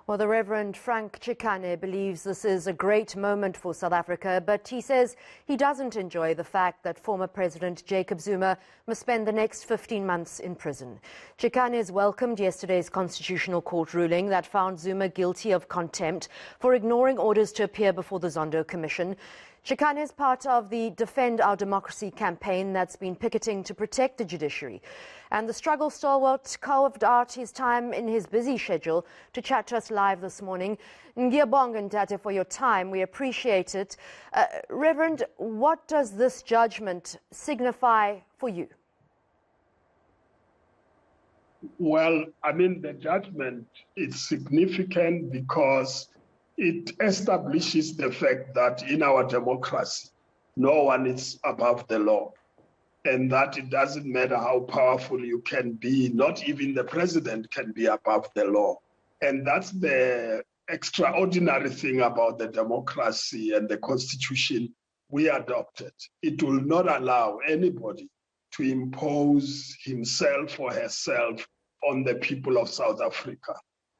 Well, the Reverend Frank Chikane believes this is a great moment for South Africa, but he says he doesn't enjoy the fact that former President Jacob Zuma must spend the next 15 months in prison. Chikane has welcomed yesterday's Constitutional Court ruling that found Zuma guilty of contempt for ignoring orders to appear before the Zondo Commission. Chikane is part of the Defend Our Democracy campaign that's been picketing to protect the judiciary. And the struggle stalwart carved out his time in his busy schedule to chat to us live this morning. Ngiyabonga Ntate for your time. We appreciate it. Reverend, what does this judgment signify for you? Well, I mean, the judgment is significant because it establishes the fact that in our democracy, no one is above the law, and that it doesn't matter how powerful you can be, not even the president can be above the law. And that's the extraordinary thing about the democracy and the constitution we adopted. It will not allow anybody to impose himself or herself on the people of South Africa.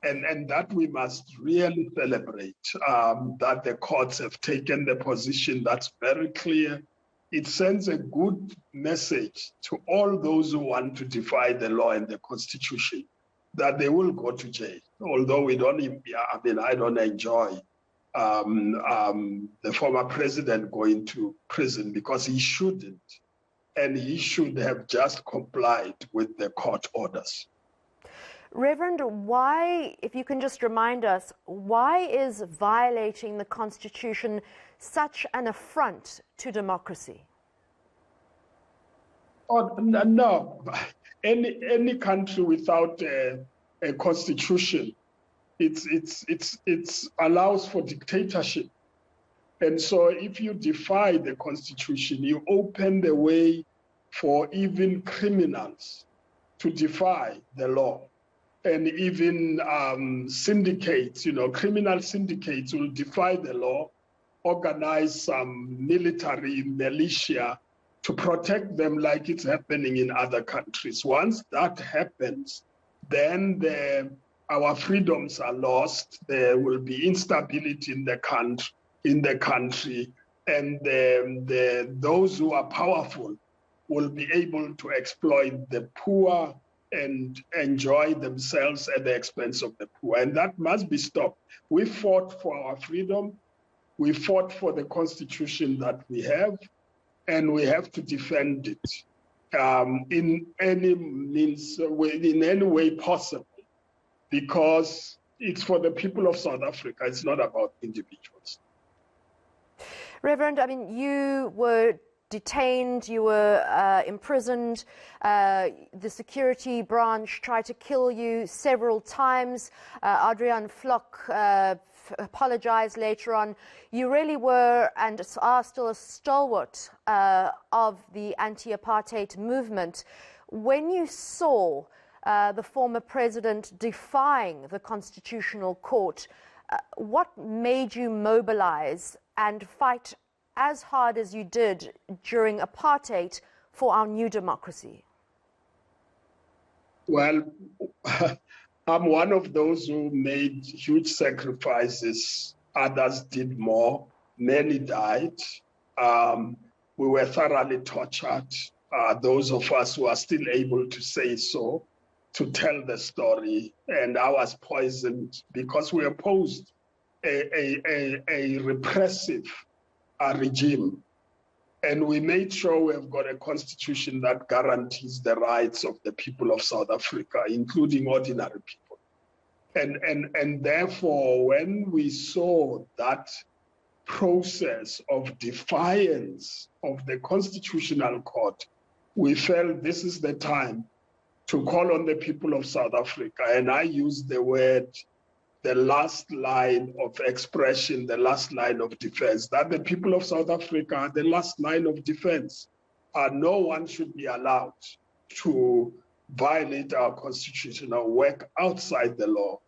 And that we must really celebrate, that the courts have taken the position that's very clear. It sends a good message to all those who want to defy the law and the constitution, that they will go to jail. Although we don't, I don't enjoy the former president going to prison, because he shouldn't. And he should have just complied with the court orders. Reverend, why, if you can just remind us, why is violating the Constitution such an affront to democracy? Oh, no. Any country without a constitution, it allows for dictatorship. And so if you defy the constitution, you open the way for even criminals to defy the law. And even syndicates, criminal syndicates will defy the law, organize some military militia to protect them like it's happening in other countries. Once that happens, then our freedoms are lost. There will be instability in the country, and those who are powerful will be able to exploit the poor and enjoy themselves at the expense of the poor. And that must be stopped. We fought for our freedom. We fought for the constitution that we have, and we have to defend it in any means, in any way possible, because it's for the people of South Africa. It's not about individuals. Reverend, I mean, you were detained, you were imprisoned, the security branch tried to kill you several times. Adrian Flock apologized later on. You really were and are still a stalwart of the anti-apartheid movement. When you saw the former president defying the Constitutional Court, what made you mobilize and fight as hard as you did during apartheid for our new democracy? Well, I'm one of those who made huge sacrifices. Others did more. Many died. We were thoroughly tortured. Those of us who are still able to say so, to tell the story. And I was poisoned because we opposed a repressive regime. And we made sure we have got a constitution that guarantees the rights of the people of South Africa, including ordinary people. And therefore, when we saw that process of defiance of the Constitutional Court, we felt this is the time to call on the people of South Africa. And I use the word, the last line of expression, the last line of defense, that the people of South Africa are the last line of defense. No one should be allowed to violate our constitution or work outside the law.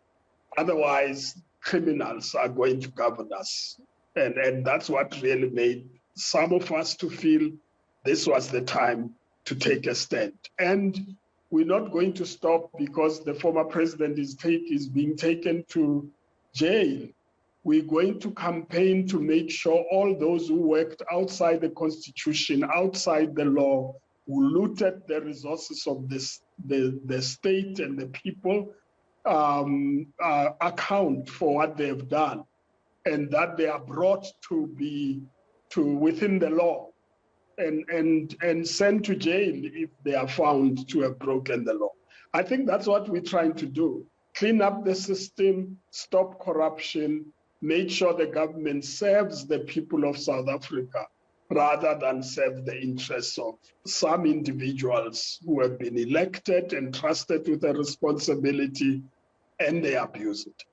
Otherwise, criminals are going to govern us. And that's what really made some of us to feel this was the time to take a stand. And we're not going to stop because the former president is being taken to jail. We're going to campaign to make sure all those who worked outside the Constitution, outside the law, who looted the resources of the state and the people, account for what they've done, and that they are brought to within the law and sent to jail if they are found to have broken the law. I think that's what we're trying to do. Clean up the system, stop corruption, make sure the government serves the people of South Africa rather than serve the interests of some individuals who have been elected and trusted with a responsibility, and they abuse it.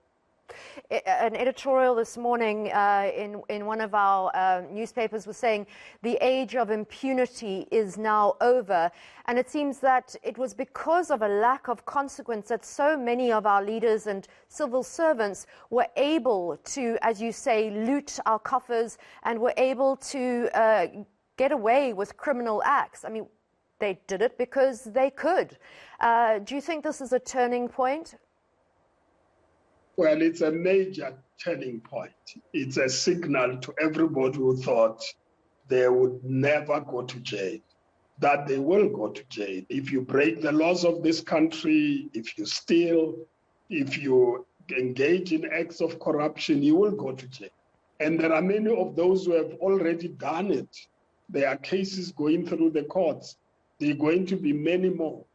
An editorial this morning in one of our newspapers was saying the age of impunity is now over, and it seems that it was because of a lack of consequence that so many of our leaders and civil servants were able to, as you say, loot our coffers and were able to get away with criminal acts. I mean, they did it because they could. Do you think this is a turning point? Well, it's a major turning point. It's a signal to everybody who thought they would never go to jail, that they will go to jail. If you break the laws of this country, if you steal, if you engage in acts of corruption, you will go to jail. And there are many of those who have already done it. There are cases going through the courts. There are going to be many more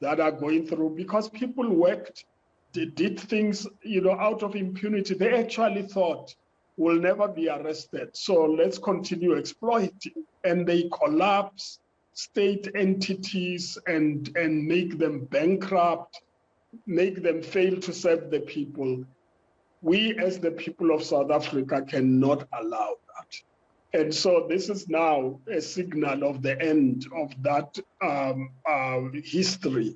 that are going through because people worked. They did things, out of impunity. They actually thought we'll never be arrested, so let's continue exploiting. And they collapse state entities and make them bankrupt, make them fail to serve the people. We, as the people of South Africa, cannot allow that. And so this is now a signal of the end of that history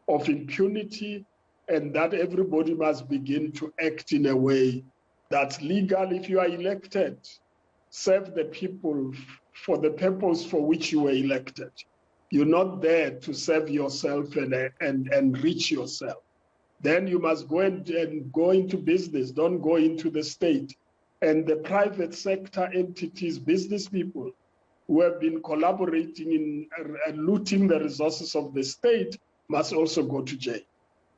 of impunity, and that everybody must begin to act in a way that's legal. If you are elected, serve the people for the purpose for which you were elected. You're not there to serve yourself and enrich yourself. Then you must go and go into business, don't go into the state. And the private sector entities, business people who have been collaborating in looting the resources of the state must also go to jail.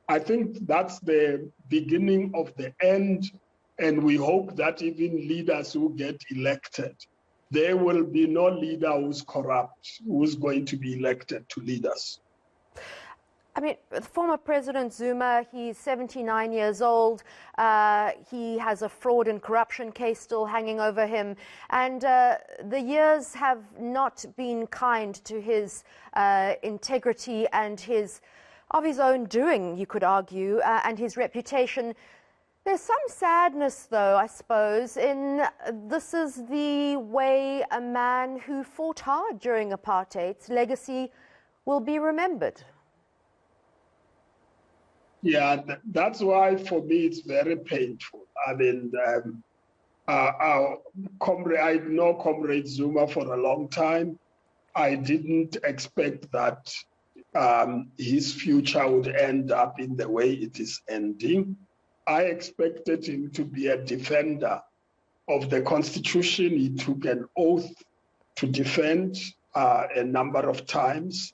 I think that's the beginning of the end, and we hope that even leaders who get elected, there will be no leader who's corrupt, who's going to be elected to lead us. I mean, former President Zuma, he's 79 years old. He has a fraud and corruption case still hanging over him. And the years have not been kind to his integrity and of his own doing, you could argue, and his reputation. There's some sadness, though, I suppose, in this is the way a man who fought hard during apartheid's legacy will be remembered. Yeah, that's why for me it's very painful. I mean, I know Comrade Zuma for a long time. I didn't expect that his future would end up in the way it is ending. I expected him to be a defender of the Constitution. He took an oath to defend a number of times.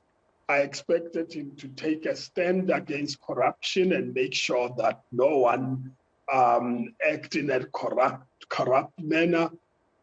I expected him to take a stand against corruption and make sure that no one act in a corrupt manner.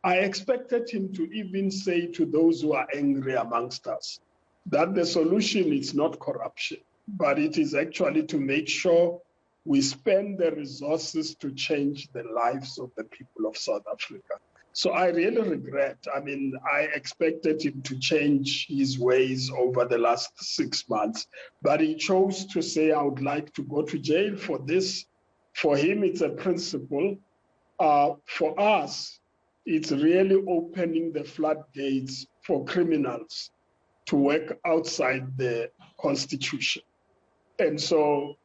I expected him to even say to those who are angry amongst us that the solution is not corruption, but it is actually to make sure we spend the resources to change the lives of the people of South Africa. So I really regret. I mean, I expected him to change his ways over the last 6 months, but he chose to say, I would like to go to jail for this. For him, it's a principle. For us, it's really opening the floodgates for criminals to work outside the Constitution. And so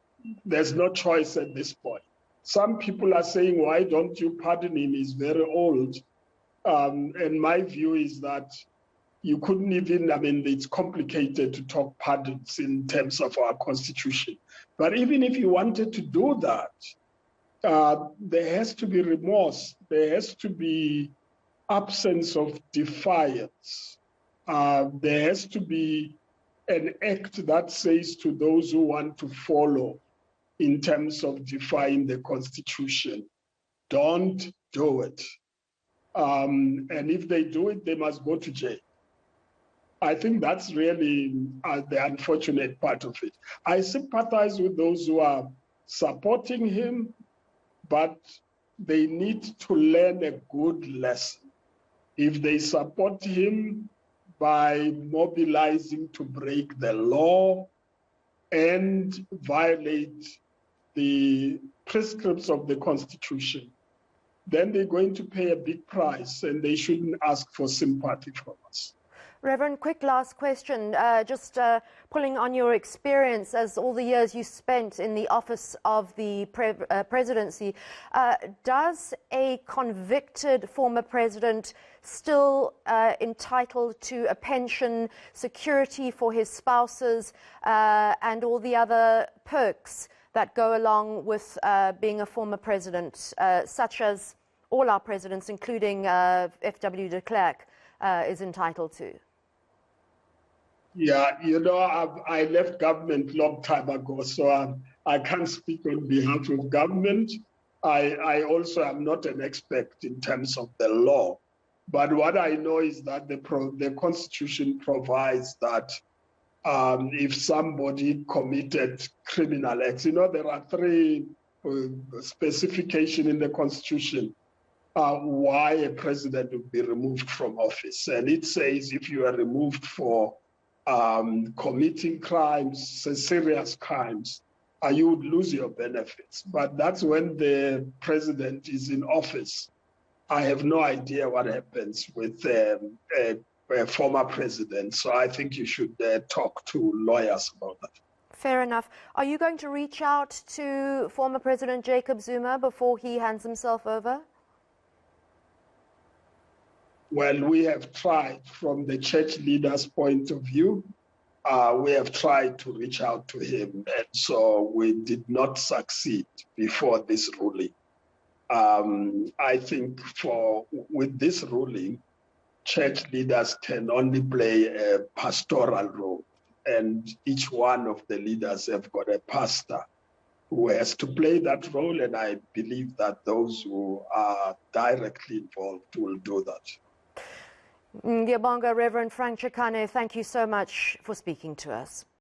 there's no choice at this point. Some people are saying, why don't you pardon him? He's very old. And my view is that you couldn't even, I mean, it's complicated to talk pardons in terms of our Constitution. But even if you wanted to do that, there has to be remorse. There has to be absence of defiance. There has to be an act that says to those who want to follow in terms of defying the Constitution, don't do it. And if they do it, they must go to jail. I think that's really the unfortunate part of it. I sympathize with those who are supporting him, but they need to learn a good lesson. If they support him by mobilizing to break the law and violate the prescripts of the Constitution, then they're going to pay a big price, and they shouldn't ask for sympathy from us. Reverend, quick last question, just pulling on your experience as all the years you spent in the office of the presidency, does a convicted former president still entitled to a pension, security for his spouses, and all the other perks that go along with being a former president, such as all our presidents, including F.W. de Klerk, is entitled to? Yeah, you know, I left government a long time ago, so I can't speak on behalf of government. I also am not an expert in terms of the law. But what I know is that the Constitution provides that if somebody committed criminal acts, you know, there are three specifications in the Constitution why a president would be removed from office. And it says if you are removed for committing crimes, serious crimes, you would lose your benefits. But that's when the president is in office. I have no idea what happens with a former president. So I think you should talk to lawyers about that. Fair enough. Are you going to reach out to former President Jacob Zuma before he hands himself over? Well, we have tried from the church leaders' point of view. We have tried to reach out to him, and so we did not succeed before this ruling. I think with this ruling, church leaders can only play a pastoral role, and each one of the leaders have got a pastor who has to play that role, and I believe that those who are directly involved will do that. Ngiyabonga, Reverend Frank Chikane, thank you so much for speaking to us.